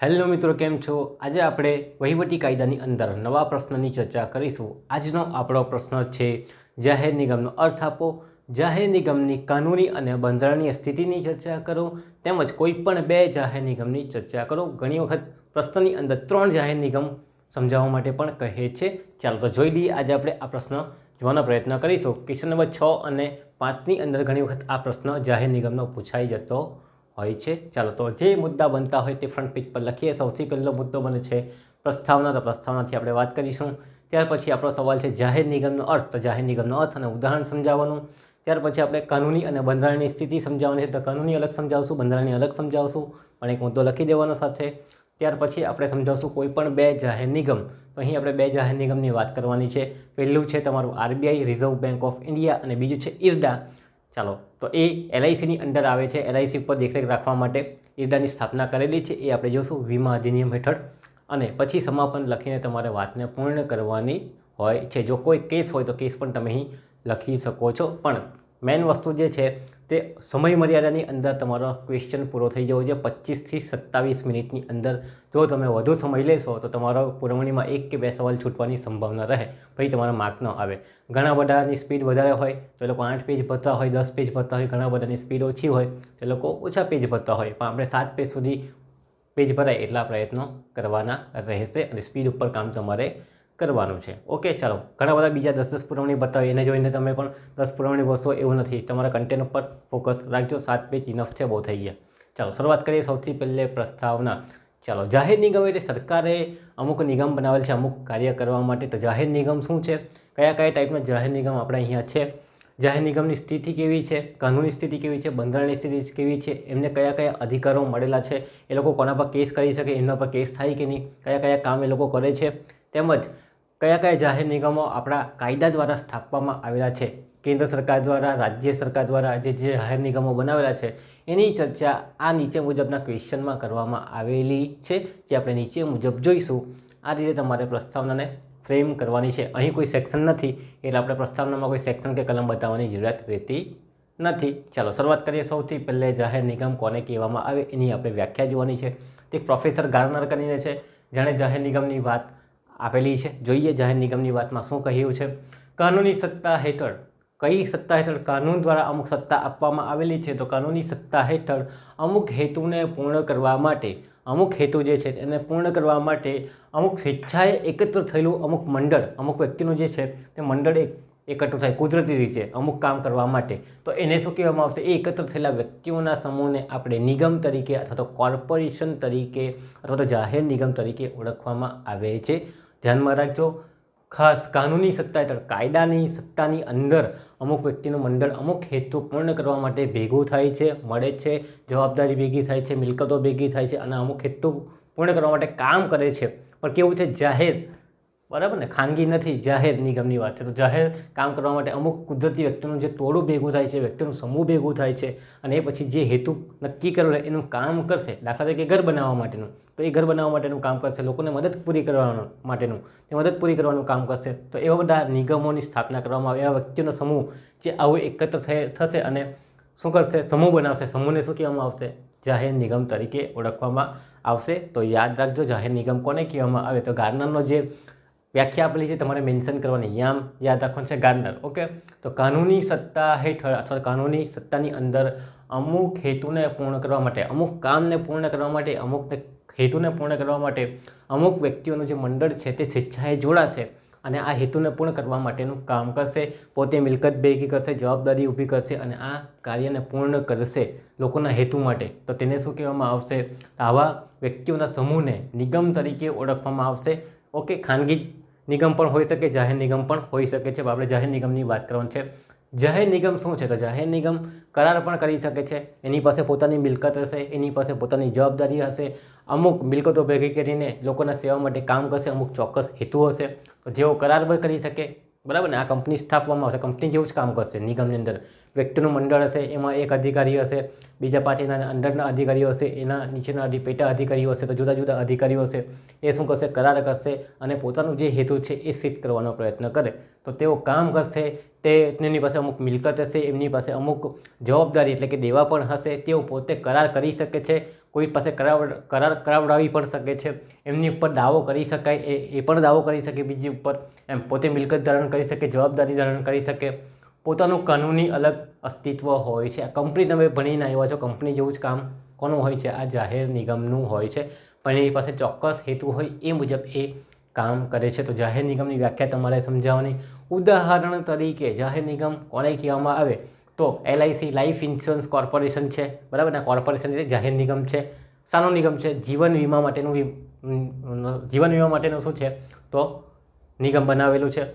Hello મિત્રો, કેમ છો? આજે આપણે વહીવટી કાયદાની અંદર નવા પ્રશ્નની ચર્ચા કરીશું. આજનો આપણો પ્રશ્ન છે જાહેર નિગમનો અર્થ આપો. જાહેર નિગમની કાનૂની અને બંધારણીય સ્થિતિની ચર્ચા કરો, તેમજ કોઈપણ બે જાહેર નિગમની ચર્ચા કરો. ઘણી વખત પ્રશ્નની અંદર 3 જાહેર નિગમ સમજાવવા માટે પણ કહે છે. ચાલો તો જોઈ લઈએ. આજે આપણે આ પ્રશ્ન જોવાનો પ્રયત્ન કરીશું. ક્વેશ્ચન નંબર 6 અને 5ની અંદર ઘણી વખત આ પ્રશ્ન જાહેર નિગમનો પૂછાઈ જતો હોય છે. ચાલો તો જે મુદ્દા બનતા હોય તે ફ્રન્ટ પેજ પર લખીએ. સૌથી પહેલો મુદ્દો બને છે પ્રસ્તાવના. તો પ્રસ્તાવનાથી આપણે વાત કરીશું. ત્યાર પછી આપણો સવાલ છે જાહેર નિગમનો અર્થ. તો જાહેર નિગમનો અર્થ અને ઉદાહરણ સમજાવવાનું. ત્યાર પછી આપણે કાનૂની અને બંધારણની સ્થિતિ સમજાવવાની છે. તો કાનૂની અલગ સમજાવશું, બંધારણની અલગ સમજાવશું, પણ એક મુદ્દો લખી દેવાનો સાથે. ત્યાર પછી આપણે સમજાવશું કોઈ પણ બે જાહેર નિગમ. તો અહીં આપણે બે જાહેર નિગમની વાત કરવાની છે. પહેલું છે તમારું RBI, reserve bank of India, અને બીજું છે IRDA. ચાલો તો એ LICની અંદર આવે છે. LIC ઉપર દેખરેખ રાખવા માટે IRDAની સ્થાપના કરેલી છે. એ આપણે જોશું વીમા અધિનિયમ હેઠળ. અને પછી સમાપન લખીને તમારે વાતને પૂર્ણ કરવાની હોય છે. જો કોઈ કેસ હોય તો કેસ પણ તમે અહીં લખી શકો છો. પણ મેઇન વસ્તુ જે છે તે સમય મર્યાદાની અંદર તમારો ક્વેશ્ચન પૂરો થઈ જવો જોઈએ. 25થી 27 મિનિટની અંદર જો તમે વધુ સમય લેશો તો તમારો પુરવણીમાં 1 કે 2 સવાલ છૂટવાની સંભાવના રહે. પછી તમારા માર્ક ન આવે. ઘણા બધાની સ્પીડ વધારે હોય તો એ લોકો 8 પેજ ભરતા હોય, 10 પેજ ભરતા હોય. ઘણા બધાની સ્પીડ ઓછી હોય તો એ લોકો ઓછા પેજ ભરતા હોય. પણ આપણે 7 પેજ સુધી પેજ ભરાય એટલા પ્રયત્નો કરવાના રહેશે અને સ્પીડ ઉપર કામ તમારે કરવાનું છે. ઓકે, ચાલો. ઘણા બધા બીજા 10 પુરવણી બતાવે, એને જોઈને તમે પણ 10 પુરવણી ભરશો એવું નથી. તમારા કન્ટેન્ટ ઉપર ફોકસ રાખજો. 7 પેજ ઇનફ છે, બહુ થઈ ગયા. ચાલો શરૂઆત કરીએ. સૌથી પહેલે પ્રસ્તાવના. ચાલો, જાહેર નિગમ એટલે સરકારે અમુક નિગમ બનાવેલ છે અમુક કાર્ય કરવા માટે. તો જાહેર નિગમ શું છે, કયા કયા ટાઈપના જાહેર નિગમ આપણે અહીંયા છે, જાહેર નિગમની સ્થિતિ કેવી છે, કાનૂની સ્થિતિ કેવી છે, બંધારણની સ્થિતિ કેવી છે, એમને કયા કયા અધિકારો મળેલા છે, એ લોકો કોના પર કેસ કરી શકે, એમના પર કેસ થાય કે નહીં, કયા કયા કામ એ લોકો કરે છે, તેમજ કયા કયા જાહેર નિગમો આપણા કાયદા દ્વારા સ્થાપવામાં આવેલા છે. કેન્દ્ર સરકાર દ્વારા, રાજ્ય સરકાર દ્વારા જે જાહેર નિગમો બનાવેલા છે એની ચર્ચા આ નીચે મુજબના ક્વેશ્ચનમાં કરવામાં આવેલી છે, જે આપણે નીચે મુજબ જોઈશું. આ રીતે તમારે પ્રસ્તાવનાને ફ્રેમ કરવાની છે. અહીં કોઈ સેક્શન નથી એટલે આપણે પ્રસ્તાવનામાં કોઈ સેક્શન કે કલમ બતાવવાની જરૂરિયાત રહેતી નથી. ચાલો શરૂઆત કરીએ. સૌથી પહેલે જાહેર નિગમ કોને કહેવામાં આવે એની આપણે વ્યાખ્યા જોવાની છે. તે પ્રોફેસર ગાર્નર કરીને છે, જેણે જાહેર નિગમની વાત આપેલી છે. જોઈએ જાહેર નિગમની વાતમાં શું કહ્યું છે. કાનૂની સત્તા હેઠળ, કઈ સત્તા હેઠળ? કાનૂન દ્વારા અમુક સત્તા આપવામાં આવેલી છે. તો કાનૂની સત્તા હેઠળ અમુક હેતુને પૂર્ણ કરવા માટે, અમુક હેતુ જે છે એને પૂર્ણ કરવા માટે અમુક સ્વેચ્છાએ એકત્ર થયેલું અમુક મંડળ, અમુક વ્યક્તિનું જે છે તે મંડળ એકઠું થાય કુદરતી રીતે અમુક કામ કરવા માટે. તો એને શું કહેવામાં આવશે? એ એકત્ર થયેલા વ્યક્તિઓના સમૂહને આપણે નિગમ તરીકે અથવા તો કોર્પોરેશન તરીકે અથવા તો જાહેર નિગમ તરીકે ઓળખવામાં આવે છે. ધ્યાનમાં રાખજો. ખાસ કાનૂની સત્તા હેઠળ, કાયદાની સત્તાની અંદર અમુક વ્યક્તિનું મંડળ અમુક હેતુ પૂર્ણ કરવા માટે ભેગું થાય છે, મળે છે, જવાબદારી ભેગી થાય છે, મિલકતો ભેગી થાય છે અને અમુક હેતુ પૂર્ણ કરવા માટે કામ કરે છે. પણ કેવું છે? જાહેર, બરાબર ને? ખાનગી નથી, જાહેર નિગમની વાત છે. તો જાહેર કામ કરવા માટે અમુક કુદરતી વ્યક્તિનું જે ટોળું ભેગું થાય છે, વ્યક્તિનું સમૂહ ભેગું થાય છે અને એ પછી જે હેતુ નક્કી કરેલો એનું કામ કરશે. દાખલા તરીકે ઘર બનાવવા માટેનું, તો એ ઘર બનાવવા માટેનું કામ કરશે, લોકોને મદદ પૂરી કરવા માટેનું એ મદદ પૂરી કરવાનું કામ કરશે. તો એવા બધા નિગમોની સ્થાપના કરવામાં આવે. એવા વ્યક્તિઓનો સમૂહ જે આવું એકત્ર થશે અને શું કરશે? સમૂહ બનાવશે. સમૂહને શું કહેવામાં આવશે? જાહેર નિગમ તરીકે ઓળખવામાં આવશે. તો યાદ રાખજો જાહેર નિગમ કોને કહેવામાં આવે. તો ગાર્નરનો જે વ્યાખ્યા આપેલી છે તમારે મેન્શન કરવાની, યામ યાદ રાખવાનું છે, ગાર્નર. ઓકે, તો કાનૂની સત્તા હેઠળ અથવા કાનૂની સત્તાની અંદર અમુક હેતુને પૂર્ણ કરવા માટે, અમુક કામને પૂર્ણ કરવા માટે, અમુક હેતુને પૂર્ણ કરવા માટે અમુક વ્યક્તિઓનું જે મંડળ છે તે સ્વેચ્છાએ જોડાશે અને આ હેતુને પૂર્ણ કરવા માટેનું કામ કરશે. પોતે મિલકત ભેગી કરશે, જવાબદારી ઊભી કરશે અને આ કાર્યને પૂર્ણ કરશે લોકોના હેતુ માટે. તો તેને શું કહેવામાં આવશે? આવા વ્યક્તિઓના સમૂહને નિગમ તરીકે ઓળખવામાં આવશે. ઓકે, ખાનગી નિગમ પણ હોઈ શકે, જાહેર નિગમ પણ હોઈ શકે છે. આપણે જાહેર નિગમની વાત કરવાની છે. જાહેર નિગમ શું છે? તો જાહેર નિગમ કરાર પણ કરી શકે છે. એની પાસે પોતાની મિલકત હશે, એની પાસે પોતાની જવાબદારી હશે, અમુક મિલકતો ભેગી કરીને લોકોના સેવા માટે કામ કરશે, અમુક ચોક્કસ હેતુ હશે. તો જેઓ કરાર પણ કરી શકે, બરાબર ને? આ કંપની સ્થાપવામાં આવશે, કંપની જેવું જ કામ કરશે. નિગમની અંદર વ્યક્તિનું મંડળ હશે, એમાં એક અધિકારી હશે, બીજા 5 એના અંડરના અધિકારીઓ હશે, એના નીચેના પેટા અધિકારીઓ હશે. તો જુદા જુદા અધિકારીઓ હશે, એ શું કરશે? કરાર કરશે અને પોતાનું જે હેતુ છે એ સિદ્ધ કરવાનો પ્રયત્ન કરે. તો તેઓ કામ કરશે. તેમની પાસે અમુક મિલકત હશે, એમની પાસે અમુક જવાબદારી એટલે કે દેવા પણ હશે. તેઓ પોતે કરાર કરી શકે છે. કોઈ પાસે કરાર કરાવડાવી પણ શકે છે, એમની ઉપર દાવો કરી શકાય, એ પણ દાવો કરી શકે બીજી ઉપર, એમ પોતે મિલકત ધારણ કરી શકે, જવાબદારી ધારણ કરી શકે, પોતાનું કાનૂની અલગ અસ્તિત્વ હોય છે. આ કંપની તમે ભણીને આવ્યા છો, કંપની જેવું જ કામ કોનું હોય છે? આ જાહેર નિગમનું હોય છે, પણ એની પાસે ચોક્કસ હેતુ હોય એ મુજબ એ કામ કરે છે. તો જાહેર નિગમની વ્યાખ્યા તમારે સમજાવવાની. ઉદાહરણ તરીકે જાહેર નિગમ કોને કહેવામાં આવે? તો LIC લાઈફ ઇન્સ્યોરન્સ કોર્પોરેશન છે, બરાબર ને? કોર્પોરેશન એટલે જાહેર નિગમ છે. શાનો નિગમ છે? જીવન વીમા માટેનું શું છે? તો નિગમ બનાવેલું છે.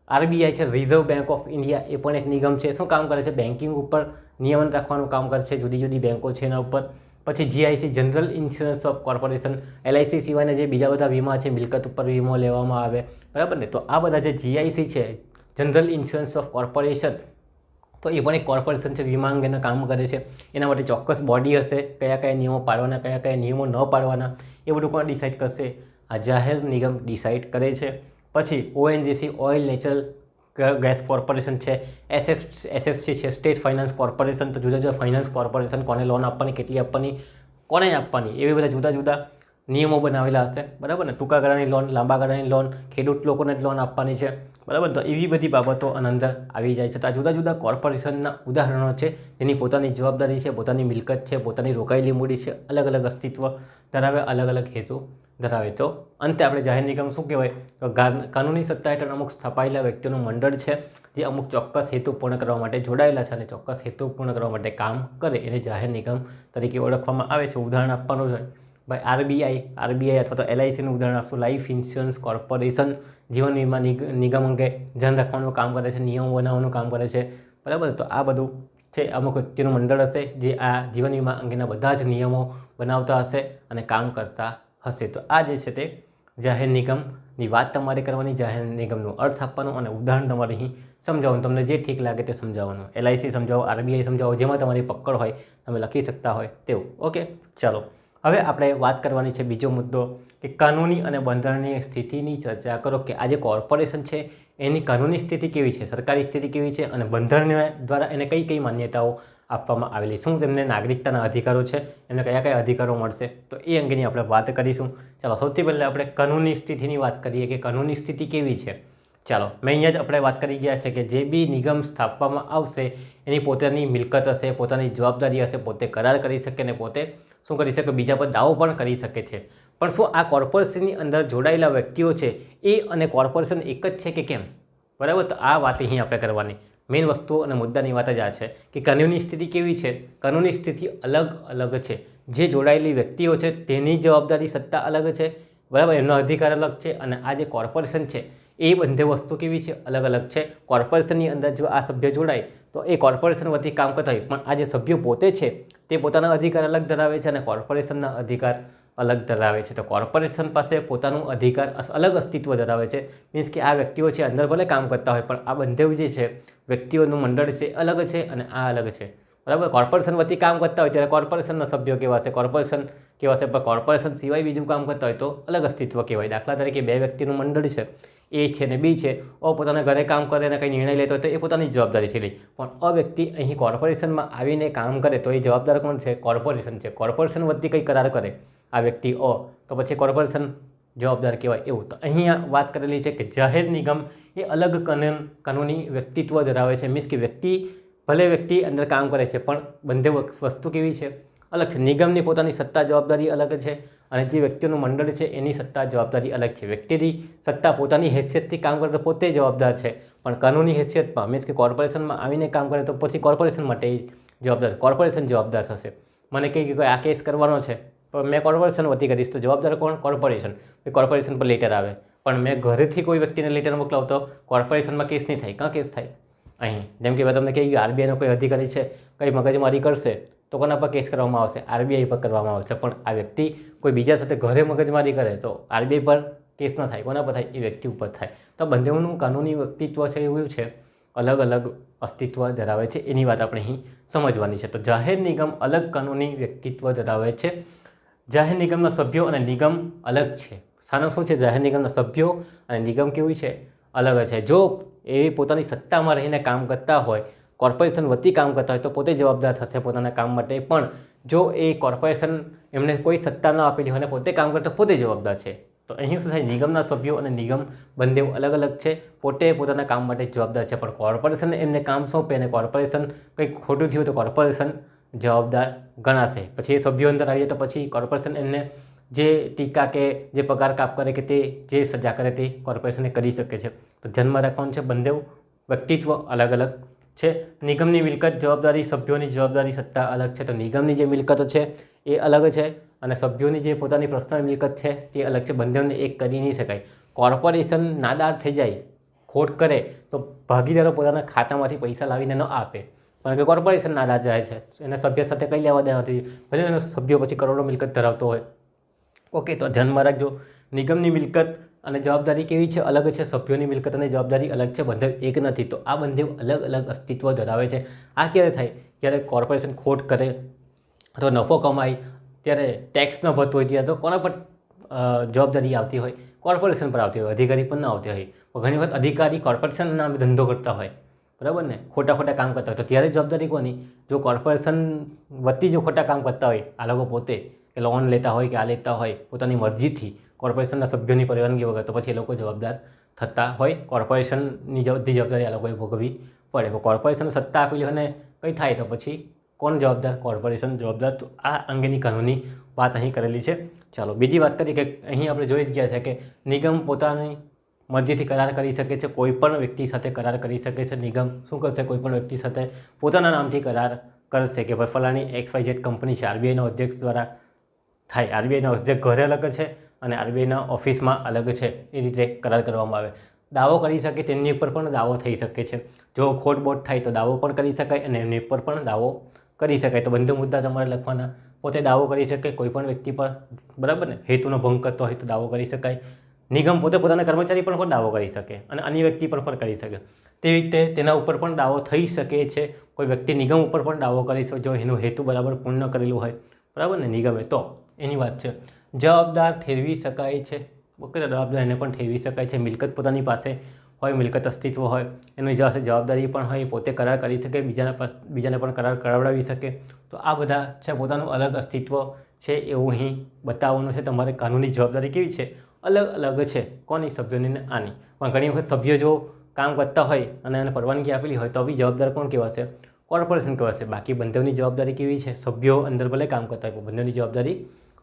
RBI છે, રિઝર્વ બેંક ઓફ ઇન્ડિયા, એ પણ એક નિગમ છે. શું કામ કરે છે? બેન્કિંગ ઉપર નિયમન રાખવાનું કામ કરે છે, જુદી જુદી બેંકો છે એના ઉપર. પછી GIC general insurance of corporation, LIC સિવાયના જે બીજા બધા વીમા છે, મિલકત ઉપર વીમો લેવામાં આવે, બરાબર ને? તો આ બધા જે GIC છે, જનરલ ઇન્સ્યોરન્સ ઓફ કોર્પોરેશન, તો એ પણ એક કોર્પોરેશન છે, વીમા અંગેના કામ કરે છે. એના માટે ચોક્કસ બોડી હશે, કયા કયા નિયમો પાડવાના, કયા કયા નિયમો ન પાડવાના, એ બધું કોણ ડિસાઇડ કરશે? આ જાહેર નિગમ ડિસાઇડ કરે છે. પછી ONGC oil natural gas corporation છે, SFC છે, સ્ટેટ ફાઇનાન્સ કોર્પોરેશન. તો જુદા જુદા ફાઇનાન્સ કોર્પોરેશન, કોને લોન આપવાની, કેટલી આપવાની, કોને આપવાની, એવી બધા જુદા જુદા નિયમો બનાવેલા હશે, બરાબર ને? ટૂંકા ગાળાની લોન, લાંબા ગાળાની લોન, ખેડૂત લોકોને જ લોન આપવાની છે, બરાબર? તો એવી બધી બાબતો અંદર આવી જાય છે. તો આ જુદા જુદા કોર્પોરેશનના ઉદાહરણો છે, જેની પોતાની જવાબદારી છે, પોતાની મિલકત છે, પોતાની રોકાયેલી મૂડી છે, અલગ અલગ અસ્તિત્વ ધરાવે, અલગ અલગ હેતુ ધરાવે. તો અંતે આપણે જાહેર નિગમ શું કહેવાય? તો કાનૂની સત્તા હેઠળ અમુક સ્થપાયેલા વ્યક્તિઓનું મંડળ છે, જે અમુક ચોક્કસ હેતુ પૂર્ણ કરવા માટે જોડાયેલા છે અને ચોક્કસ હેતુ પૂર્ણ કરવા માટે કામ કરે, એને જાહેર નિગમ તરીકે ઓળખવામાં આવે છે. ઉદાહરણ આપવાનું છે ભાઈ RBI અથવા તો LICનું ઉદાહરણ આપશું. લાઈફ ઇન્સ્યોરન્સ કોર્પોરેશન જીવન વીમા નિગમ અંગે ધ્યાન રાખવાનું કામ કરે છે, નિયમો બનાવવાનું કામ કરે છે, બરાબર? તો આ બધું છે, અમુક વ્યક્તિનું મંડળ હશે જે આ જીવન વીમા અંગેના બધા જ નિયમો બનાવતા હશે અને કામ કરતા હશે. તો આ જે છે તે જાહેર નિગમની વાત તમારે કરવાની, જાહેર નિગમનો અર્થ આપવાનો અને ઉદાહરણ તમારે અહીં સમજાવવાનું, તમને જે ઠીક લાગે તે સમજાવવાનું. LIC સમજાવો, RBI સમજાવો, જેમાં તમારી પકડ હોય, તમે લખી શકતા હોય તેવું. ઓકે, ચાલો હવે આપણે વાત કરવાની છે બીજો મુદ્દો, કે કાનૂની અને બંધારણીય સ્થિતિની ચર્ચા કરો. કે આ જે કોર્પોરેશન છે એની કાનૂની સ્થિતિ કેવી છે, સરકારી સ્થિતિ કેવી છે, અને બંધારણ દ્વારા એને કઈ કઈ માન્યતાઓ આપવામાં આવેલી, શું તેમને નાગરિકતાના અધિકારો છે, એમને કયા કયા અધિકારો મળશે, તો એ અંગેની આપણે વાત કરીશું. ચાલો સૌથી પહેલાં આપણે કાનૂની સ્થિતિની વાત કરીએ કે કાનૂની સ્થિતિ કેવી છે. ચાલો મેં અહીંયા જ આપણે વાત કરી ગયા છે કે જે બી નિગમ સ્થાપવામાં આવશે એની પોતાની મિલકત હશે, પોતાની જવાબદારી હશે, પોતે કરાર કરી શકે ને પોતે શું કરી શકે? બીજા પર દાવો પણ કરી શકે છે. પણ શું આ કોર્પોરેશનની અંદર જોડાયેલા વ્યક્તિઓ છે એ અને કોર્પોરેશન એક જ છે કે કેમ? બરાબર, તો આ વાત અહીં આપણે કરવાની. મેઇન વસ્તુ અને મુદ્દાની વાત જ આ છે કે કાનૂની સ્થિતિ કેવી છે. કાનૂની સ્થિતિ અલગ અલગ છે. જે જોડાયેલી વ્યક્તિઓ છે તેની જવાબદારી સત્તા અલગ છે, બરાબર, એમનો અધિકાર અલગ છે. અને આ જે કોર્પોરેશન છે એ બંને વસ્તુ કેવી છે? અલગ અલગ છે. કોર્પોરેશનની અંદર જો આ સભ્ય જોડાય તો એ કોર્પોરેશન વતી કામ કરતા હોય, પણ આ જે સભ્યો પોતે છે તે પોતાના અધિકાર અલગ ધરાવે છે અને કોર્પોરેશનના અધિકાર અલગ ધરાવે છે. તો કોર્પોરેશન પાસે પોતાનું અધિકાર અલગ અસ્તિત્વ ધરાવે છે. મીન્સ કે આ વ્યક્તિઓ છે અંદર ભલે કામ કરતા હોય, પણ આ બંને જે છે વ્યક્તિઓનું મંડળ છે અલગ છે અને આ અલગ છે, બરાબર? કોર્પોરેશન વતી કામ કરતા હોય ત્યારે કોર્પોરેશનના સભ્યો કહેવાશે, કોર્પોરેશન કહેવાશે. પણ કોર્પોરેશન સિવાય બીજું કામ કરતા હોય તો અલગ અસ્તિત્વ કહેવાય. દાખલા તરીકે બે વ્યક્તિનું મંડળ છે, A છે ને B છે. પોતાના ઘરે કામ કરે અને કંઈ નિર્ણય લેતો હોય તો એ પોતાની જવાબદારીથી લે, પણ વ્યક્તિ અહીં કોર્પોરેશનમાં આવીને કામ કરે તો એ જવાબદાર કોણ છે? કોર્પોરેશન છે. કોર્પોરેશન વતી કંઈ કરાર કરે આ વ્યક્તિ તો પછી કોર્પોરેશન જવાબદાર કહેવાય એવું. તો અહીંયા વાત કરેલી છે કે જાહેર નિગમ એ અલગ કાનૂની વ્યક્તિત્વ ધરાવે છે. મીન્સ કે વ્યક્તિ અંદર કામ કરે છે, પણ બંને વસ્તુ કેવી છે? અલગ છે. નિગમની પોતાની સત્તા જવાબદારી અલગ છે અને જે વ્યક્તિઓનું મંડળ છે એની સત્તા જવાબદારી અલગ છે. વ્યક્તિની સત્તા પોતાની હેસિયતથી કામ કરે તો પોતે જવાબદાર છે, પણ કાનૂની હેસિયતમાં મીન્સ કે કોર્પોરેશનમાં આવીને કામ કરે તો પછી કોર્પોરેશન માટે જવાબદાર, કોર્પોરેશન જવાબદાર થશે. મને કહે કે આ કેસ કરવાનો છે પણ મેં કોર્પોરેશન વતી કરીશ તો જવાબદાર કોણ? કોર્પોરેશન. કોર્પોરેશન પર લેટર આવે, પણ મેં ઘરેથી કોઈ વ્યક્તિને લેટર મોકલાવતો કોર્પોરેશનમાં કેસ નહીં થાય. કાં કેસ થાય? અહીં જેમ કે તમને કહી ગયું RBIનો કોઈ અધિકારી છે કંઈ મગજમારી કરશે તો કોના પર કેસ કરવામાં આવશે? RBI પર કરવામાં આવશે. પણ આ વ્યક્તિ કોઈ બીજા સાથે ઘરે મગજમારી કરે તો RBI પર કેસ ન થાય, કોના પર થાય? એ વ્યક્તિ ઉપર થાય. તો બંનેનું કાનૂની વ્યક્તિત્વ છે એવું છે અલગ અલગ અસ્તિત્વ ધરાવે છે. એની વાત આપણે અહીં સમજવાની છે. તો જાહેર નિગમ અલગ કાનૂની વ્યક્તિત્વ ધરાવે છે. જાહેર નિગમના સભ્યો અને નિગમ અલગ છે. સાનું શું છે? જાહેર નિગમના સભ્યો અને નિગમ કેવું છે? અલગ છે. જો એ પોતાની સત્તામાં રહીને કામ કરતા હોય કોર્પોરેશન વતી કામ કરતા હોય તો પોતે જવાબદાર થશે પોતાના કામ માટે, પણ જો એ કોર્પોરેશન એમને કોઈ સત્તા ન આપેલી હોય અને પોતે કામ કરતા પોતે જવાબદાર છે. તો અહીં શું થાય, નિગમના સભ્યો અને નિગમ બંને અલગ અલગ છે, પોતે પોતાના કામ માટે જવાબદાર છે, પણ કોર્પોરેશન એમને કામ સોંપે અને કોર્પોરેશન કંઈક ખોટું થયું તો કોર્પોરેશન જવાબદાર ગણાશે. પછી એ સભ્યો અંદર આવીએ તો પછી કોર્પોરેશન એમને જે ટીકા કે જે પગાર કાપ કરે કે તે જે સજા કરે તે કોર્પોરેશને કરી શકે છે. તો ધ્યાનમાં રાખવાનું છે, બંને વ્યક્તિત્વ અલગ અલગ છે. નિગમની મિલકત જવાબદારી, સભ્યોની જવાબદારી સત્તા અલગ છે. તો નિગમની જે મિલકતો છે એ અલગ છે અને સભ્યોની જે પોતાની પર્સનલ મિલકત છે તે અલગ છે. બંનેને એક કરી નહીં શકાય. કોર્પોરેશન નાદાર થઈ જાય, ખોટ કરે તો ભાગીદારો પોતાના ખાતામાંથી પૈસા લાવીને ન આપે, કારણ કે કોર્પોરેશન નાદાર જાય છે, એના સભ્ય સાથે કંઈ લેવા દેવા નથી, ભલે એનો સભ્યો પછી કરોડો મિલકત ધરાવતો હોય. ઓકે, તો ધ્યાનમાં રાખજો, નિગમની મિલકત અને જવાબદારી કેવી છે, અલગ છે. સભ્યોની મિલકત અને જવાબદારી અલગ છે, બંને એક નથી. તો આ બંને અલગ અલગ અસ્તિત્વ ધરાવે છે. આ ક્યારે થાય, જ્યારે કોર્પોરેશન ખોટ કરે અથવા નફો કમાય ત્યારે ટેક્સ ન ભરતો હોય ત્યારે તો કોના પર જવાબદારી આવતી હોય, કોર્પોરેશન પર આવતી હોય, અધિકારી પણ ન આવતી હોય. પણ ઘણી વખત અધિકારી કોર્પોરેશન નામે ધંધો કરતા હોય, બરાબર ને, ખોટા કામ કરતા હોય, તો ત્યારે જવાબદારી કોની? જો કોર્પોરેશન વતી જો ખોટા કામ કરતા હોય આ લોકો પોતે, કે લોન લેતા હોય કે આ લેતા હોય પોતાની મરજીથી કોર્પોરેશનના સભ્યોની પરવાનગી વગર, તો પછી એ લોકો જવાબદાર થતા હોય. કોર્પોરેશનની જવાબદારી આ લોકોએ ભોગવવી પડે. કોર્પોરેશન સત્તા આપેલી હોય અને કંઈ થાય તો પછી કોણ જવાબદાર? કોર્પોરેશન જવાબદાર. તો આ અંગેની કાનૂની વાત અહીં કરેલી છે. ચાલો બીજી વાત કરીએ કે અહીં આપણે જોઈ જ ગયા છે કે નિગમ પોતાની મરજીથી કરાર કરી શકે છે, કોઈ પણ વ્યક્તિ સાથે કરાર કરી શકે છે. નિગમ શું કરશે? કોઈ પણ વ્યક્તિ સાથે પોતાના નામથી કરાર કરશે કે ભાઈ ફલાણી XYZ કંપની છે, RBIના અધ્યક્ષ દ્વારા થાય. RBIના અધ્યક્ષ ઘરે અલગ છે અને RBIના ઓફિસમાં અલગ છે, એ રીતે કરાર કરવામાં આવે. દાવો કરી શકે, તેમની ઉપર પણ દાવો થઈ શકે છે. જો ખોટબોટ થાય તો દાવો પણ કરી શકાય અને એમની ઉપર પણ દાવો કરી શકાય. તો બંને મુદ્દા તમારે લખવાના. પોતે દાવો કરી શકે કોઈ પણ વ્યક્તિ પર, બરાબર ને, હેતુનો ભંગ કરતો હોય તો દાવો કરી શકાય. નિગમ પોતે પોતાના કર્મચારી પર પણ દાવો કરી શકે અને અન્ય વ્યક્તિ પર પણ કરી શકે. તેવી રીતે તેના ઉપર પણ દાવો થઈ શકે છે. કોઈ વ્યક્તિ નિગમ ઉપર પણ દાવો કરી શકે જો એનો હેતુ બરાબર પૂર્ણ કરેલું હોય, બરાબર ને, નિગમે. તો એની વાત છે. જવાબદાર ઠેરવી શકાય છે. ઓકે, જવાબદાર એને પણ ઠેરવી શકાય છે. મિલકત પોતાની પાસે હોય, મિલકત અસ્તિત્વ હોય, એની પાસે જવાબદારી પણ હોય, પોતે કરાર કરી શકે, બીજાને પણ કરાર કરાવડાવી શકે. તો આ બધા છે, પોતાનું અલગ અસ્તિત્વ છે એવું અહીં બતાવવાનું છે. તમારે કાનૂની જવાબદારી કેવી છે, અલગ અલગ છે. કોની? સભ્યોની ને આની. પણ ઘણી વખત સભ્યો જો કામ કરતા હોય અને એને પરવાનગી આપેલી હોય તો બી જવાબદાર કોણ કહેવાશે? કોર્પોરેશન કહેવાશે. બાકી બંનેની જવાબદારી કેવી છે? સભ્યો અંદર ભલે કામ કરતા હોય પણ બંનેની જવાબદારી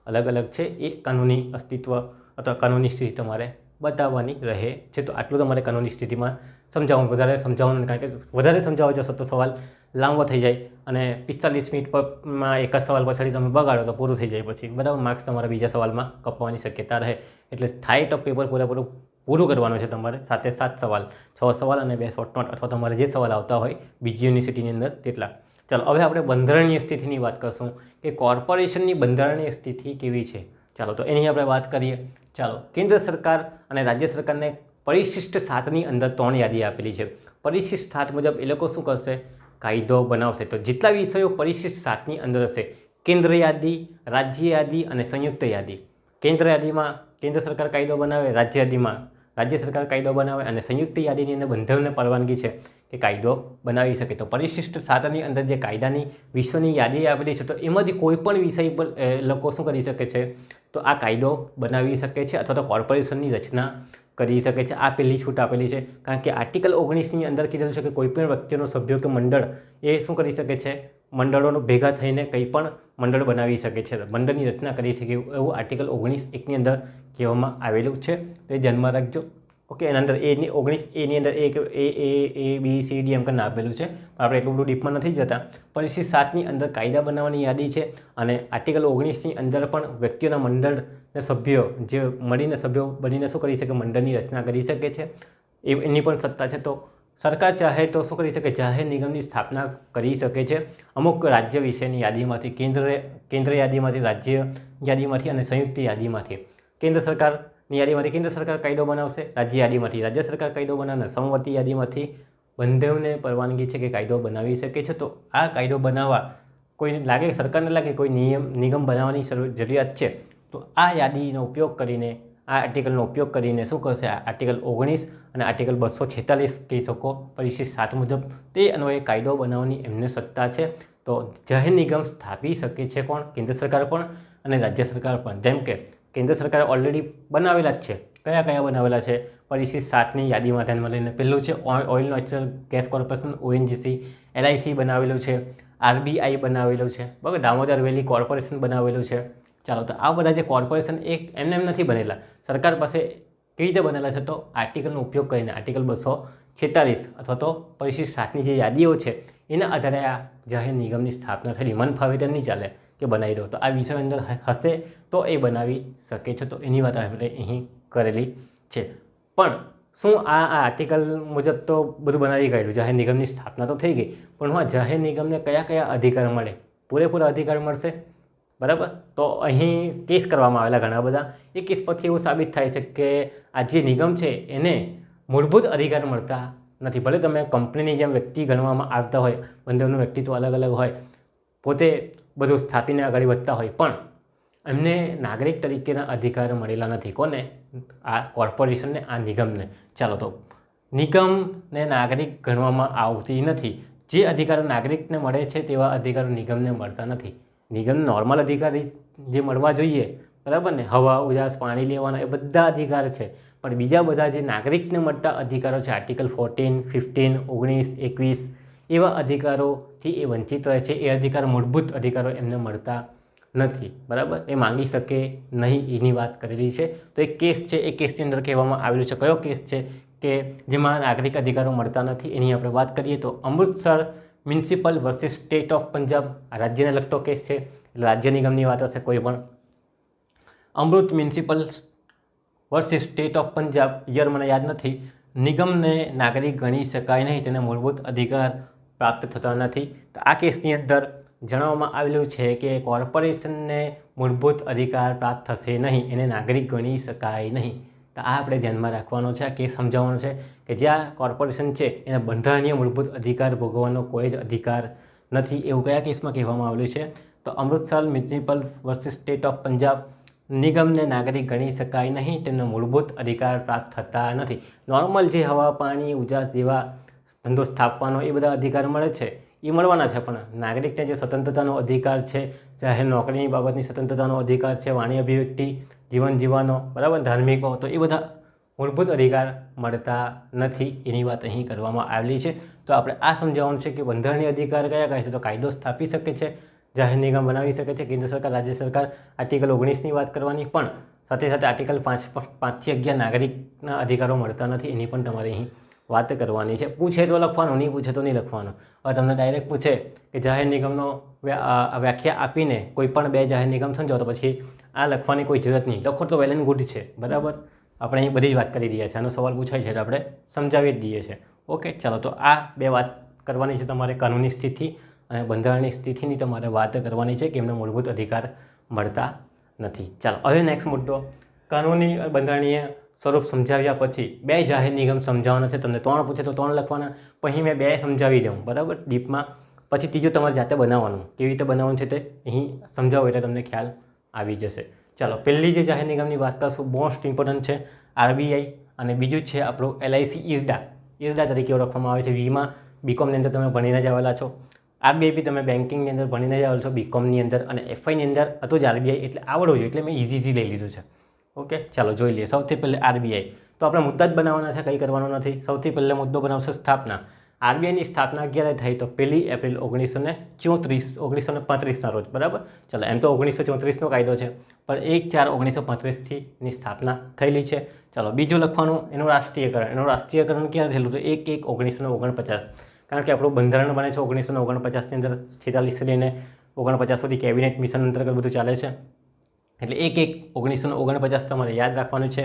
અલગ અલગ છે. એ કાનૂની અસ્તિત્વ અથવા કાનૂની સ્થિતિ તમારે બતાવવાની રહે છે. તો આટલું તમારે કાનૂની સ્થિતિમાં વધારે સમજાવવાનું, કારણ કે વધારે સમજાવવા જશો તો સવાલ લાંબો થઈ જાય અને 45 મિનિટમાં એક જ સવાલ પછાડી તમે બગાડો તો પૂરું થઈ જાય, પછી બરાબર માર્ક્સ તમારા બીજા સવાલમાં કપવાની શક્યતા રહે. એટલે થાય તો પેપર પૂરું કરવાનું છે તમારે. 7 સવાલ, 6 સવાલ અને 2 શોર્ટ નોટ, અથવા તમારે જે સવાલ આવતા હોય બીજી યુનિવર્સિટીની અંદર તેટલા. ચાલો હવે આપણે બંધારણીય સ્થિતિની વાત કરશું કે કોર્પોરેશનની બંધારણીય સ્થિતિ કેવી છે. ચાલો તો એની આપણે વાત કરીએ. ચાલો, કેન્દ્ર સરકાર અને રાજ્ય સરકારને પરિશિષ્ટ 7ની અંદર 3 યાદી આપેલી છે. પરિશિષ્ટ 7 મુજબ એ લોકો શું કરશે? કાયદો બનાવશે. તો જેટલા વિષયો પરિશિષ્ટ 7ની અંદર હશે, કેન્દ્ર યાદી, રાજ્ય યાદી અને સંયુક્ત યાદી. કેન્દ્ર યાદીમાં કેન્દ્ર સરકાર કાયદો બનાવે, રાજ્ય યાદીમાં રાજ્ય સરકાર કાયદો બનાવે અને સંયુક્ત યાદીની અંદર બંધારણને પરવાનગી છે કે કાયદો બનાવી શકે. તો પરિશિષ્ટ 7ની અંદર જે કાયદાની વિશ્વની યાદી આપેલી છે તો એમાંથી કોઈ પણ વિષય પર લોકો શું કરી શકે છે? તો આ કાયદો બનાવી શકે છે અથવા તો કોર્પોરેશનની રચના કરી શકે છે. આ પહેલી છૂટ આપેલી છે, કારણ કે આર્ટિકલ 19ની અંદર કીધેલું છે કે કોઈ પણ વ્યક્તિનો સભ્યો કે મંડળ એ શું કરી શકે છે? મંડળોનો ભેગા થઈને કંઈ પણ મંડળ બનાવી શકે છે, મંડળની રચના કરી શકે, એવું આર્ટિકલ 19(1) ની અંદર કહેવામાં આવેલું છે. તો એ ધ્યાનમાં રાખજો. ઓકે, એના અંદર 19(a)ની અંદર A, B, C, D એમ કરીને આપેલું છે. આપણે એટલું બધું ડીપમાં નથી જતા. પરિશિષ્ટ 7ની અંદર કાયદા બનાવવાની યાદી છે અને આર્ટિકલ 19ની અંદર પણ વ્યક્તિઓના મંડળના સભ્યો જે મળીને સભ્યો બનીને શું કરી શકે? મંડળની રચના કરી શકે છે. એની પણ સત્તા છે. તો સરકાર ચાહે તો શું કરી શકે? જાહેર નિગમની સ્થાપના કરી શકે છે અમુક રાજ્ય વિશેની યાદીમાંથી, કેન્દ્ર યાદીમાંથી, રાજ્ય યાદીમાંથી અને સંયુક્ત યાદીમાંથી. કેન્દ્ર સરકારની યાદીમાંથી કેન્દ્ર સરકાર કાયદો બનાવશે, રાજ્ય યાદીમાંથી રાજ્ય સરકાર કાયદો બનાવશે, સમવર્તી યાદીમાંથી બંનેને પરવાનગી છે કે કાયદો બનાવી શકે છે. તો આ કાયદો બનાવવા કોઈને સરકારને લાગે કોઈ નિગમ બનાવવાની જરૂરિયાત છે તો આ યાદીનો ઉપયોગ કરીને આ આર્ટિકલનો ઉપયોગ કરીને શું કરશે, આર્ટિકલ 19 અને આર્ટિકલ 246 કહી શકો પરિશિષ્ટ 7 મુજબ તે અન્વયે કાયદો બનાવવાની એમને સત્તા છે. તો જાહેર નિગમ સ્થાપી શકે છે કોણ? કેન્દ્ર સરકાર પણ અને રાજ્ય સરકાર પણ. જેમ કે કેન્દ્ર સરકારે ઓલરેડી બનાવેલા જ છે. કયા કયા બનાવેલા છે? પરિશિષ્ટ 7ની યાદીમાં ધ્યાનમાં લઈને પહેલું છે oil natural gas corporation ONGC, LIC બનાવેલું છે, RBI બનાવેલું છે, બરાબર, દામોદર વેલી કોર્પોરેશન બનાવેલું છે. ચાલો, તો આ બધા જે કોર્પોરેશન એક એમને એમ નથી બનેલા, સરકાર પાસે કેવી રીતે બનેલા છે? તો આર્ટિકલનો ઉપયોગ કરીને આર્ટિકલ 246 અથવા તો પરિશિષ્ટ 7ની જે યાદીઓ છે એના આધારે આ જાહેર નિગમની સ્થાપના થયેલી. મન ફાવે તેમ નહીં ચાલે કે બનાવી દો, તો આ વિષય અંદર હશે તો એ બનાવી શકે છે. તો એની વાત આપણે અહીં કરેલી છે. પણ શું આ આર્ટિકલ મુજબ તો બધું બનાવી કાઢ્યું, જાહેર નિગમની સ્થાપના તો થઈ ગઈ, પણ હું આ જાહેર નિગમને કયા કયા અધિકાર મળે? પૂરેપૂરા અધિકાર મળશે, બરાબર. તો અહીં કેસ કરવામાં આવેલા ઘણા બધા. એ કેસ પરથી એવું સાબિત થાય છે કે આ જે નિગમ છે એને મૂળભૂત અધિકાર મળતા નથી. ભલે તમે કંપનીની જેમ વ્યક્તિ ગણવામાં આવતા હોય, બંનેનું વ્યક્તિત્વ અલગ અલગ હોય, પોતે બધું સ્થાપીને આગળ વધતા હોય, પણ એમને નાગરિક તરીકેના અધિકાર મળેલા નથી. કોને? આ કોર્પોરેશનને, આ નિગમને. ચાલો, તો નિગમને નાગરિક ગણવામાં આવતી નથી. જે અધિકારો નાગરિકને મળે છે તેવા અધિકારો નિગમને મળતા નથી. નિગમ નોર્મલ અધિકારી જે મળવા જોઈએ, બરાબર ને, હવા, ઉજાસ, પાણી લેવાના એ બધા અધિકાર છે. પણ બીજા બધા જે નાગરિકને મળતા અધિકારો છે, આર્ટિકલ 14, 15, 19, 21 એવા અધિકારોથી એ વંચિત રહે છે. એ અધિકારો, મૂળભૂત અધિકારો એમને મળતા નથી, બરાબર. એ માંગી શકે નહીં, એની વાત કરેલી છે. તો એક કેસ છે, એ કેસની અંદર કહેવામાં આવેલું છે. કયો કેસ છે કે જેમાં નાગરિક અધિકારો મળતા નથી? એની આપણે વાત કરીએ તો Amritsar municipal versus state of Punjab. આ રાજ્યને લગતો કેસ છે, એટલે રાજ્ય નિગમની વાત હશે કોઈ પણ. Amrit municipal versus state of Punjab, year મને યાદ નથી. નિગમને નાગરિક ગણી શકાય નહીં, તેને મૂળભૂત અધિકાર પ્રાપ્ત થતા નથી. તો આ કેસની અંદર જણાવવામાં આવેલું છે કે કોર્પોરેશનને મૂળભૂત અધિકાર પ્રાપ્ત થશે નહીં, એને નાગરિક ગણી શકાય નહીં. તો આ આપણે ધ્યાનમાં રાખવાનો છે. આ કેસ સમજાવવાનો છે કે જ્યાં કોર્પોરેશન છે એને બંધારણીય મૂળભૂત અધિકાર ભોગવવાનો કોઈ જ અધિકાર નથી. એવું કયા કેસમાં કહેવામાં આવેલું છે? તો Amritsar municipal versus state of Punjab. નિગમને નાગરિક ગણી શકાય નહીં, તેમને મૂળભૂત અધિકાર પ્રાપ્ત થતા નથી. નોર્મલ જે હવા, પાણી, ઉજાસ જેવા ધંધો સ્થાપવાનો એ બધા અધિકાર મળે છે એ મળવાના છે, પણ નાગરિકને જે સ્વતંત્રતાનો અધિકાર છે, જાહેર નોકરીની બાબતની સ્વતંત્રતાનો અધિકાર છે, વાણી અભિવ્યક્તિ, જીવન જીવવાનો, બરાબર, ધાર્મિક બાબતો, એ બધા મૂળભૂત અધિકાર મળતા નથી. એની વાત અહીં કરવામાં આવેલી છે. તો આપણે આ સમજાવવાનું છે કે બંધારણીય અધિકાર કયા કયા છે? તો કાયદો સ્થાપી શકે છે, જાહેર નિગમ બનાવી શકે છે કેન્દ્ર સરકાર, રાજ્ય સરકાર. આર્ટિકલ 19ની વાત કરવાની, પણ સાથે સાથે આર્ટિકલ 5થી 11 નાગરિકના અધિકારો મળતા નથી, એની પણ તમારે અહીં વાત કરવાની છે. પૂછે તો લખવાનું, નહીં પૂછે તો નહીં લખવાનું. હવે તમને ડાયરેક્ટ પૂછે કે જાહેર નિગમનો વ્યાખ્યા આપીને કોઈ પણ 2 જાહેર નિગમ સમજાવો, તો પછી આ લખવાની કોઈ જરૂરત નહીં. લખો તો વેલ એન્ડ ગુડ છે, બરાબર. આપણે અહીં બધી જ વાત કરી રહ્યા છીએ. આનો સવાલ પૂછાય છે એટલે આપણે સમજાવી જ દઈએ છીએ. ઓકે, ચાલો, તો આ 2 વાત કરવાની છે તમારે. કાનૂની સ્થિતિ અને બંધારણની સ્થિતિની તમારે વાત કરવાની છે કે એમને મૂળભૂત અધિકાર મળતા નથી. ચાલો, હવે નેક્સ્ટ મુદ્દો. કાનૂની બંધારણીય સ્વરૂપ સમજાવ્યા પછી 2 જાહેર નિગમ સમજાવવાના છે. તમને 3 પૂછે તો 3 લખવાના, પછી મેં 2 સમજાવી દઉં, બરાબર, ડીપમાં. પછી ત્રીજું તમારે જાતે બનાવવાનું. કેવી રીતે બનાવવાનું છે તે અહીં સમજાવો એટલે તમને ખ્યાલ આવી જશે. ચાલો, પહેલી જે જાહેર નિગમની વાત કરશું, મોસ્ટ ઇમ્પોર્ટન્ટ છે, RBI, અને બીજું છે આપણું LIC, IRDA તરીકે ઓળખવામાં આવે છે. વીમાં બીકોમની અંદર તમે ભણીને જ આવેલા છો. RBI બી તમે બેન્કિંગની અંદર ભણીને જ આવેલા છો બીકોમની અંદર, અને FIની અંદર હતું જ RBI, એટલે આવડવું જોઈએ, એટલે મેં ઇઝી લઈ લીધું છે. ઓકે, ચાલો જોઈ લઈએ. સૌથી પહેલાં RBI. તો આપણે મુદ્દા જ બનાવવાના છે, કંઈ કરવાનું નથી. સૌથી પહેલાં મુદ્દો બનાવશે સ્થાપના. RBIની સ્થાપના ક્યારે થઈ? તો 1 એપ્રિલ 1935ના રોજ, બરાબર. ચાલો, એમ તો 1934નો કાયદો છે, પણ 1/4/1935થી એની સ્થાપના થયેલી છે. ચાલો, બીજું લખવાનું એનું રાષ્ટ્રીયકરણ. એનું રાષ્ટ્રીયકરણ ક્યારે થયેલું? તો 1/1/1949. કારણ કે આપણું બંધારણ બને છે 1949ની અંદર, 46 લઈને 49 સુધી કેબિનેટ મિશન અંતર્ગત બધું ચાલે છે. એટલે 1/1/1949 તમારે યાદ રાખવાનું છે.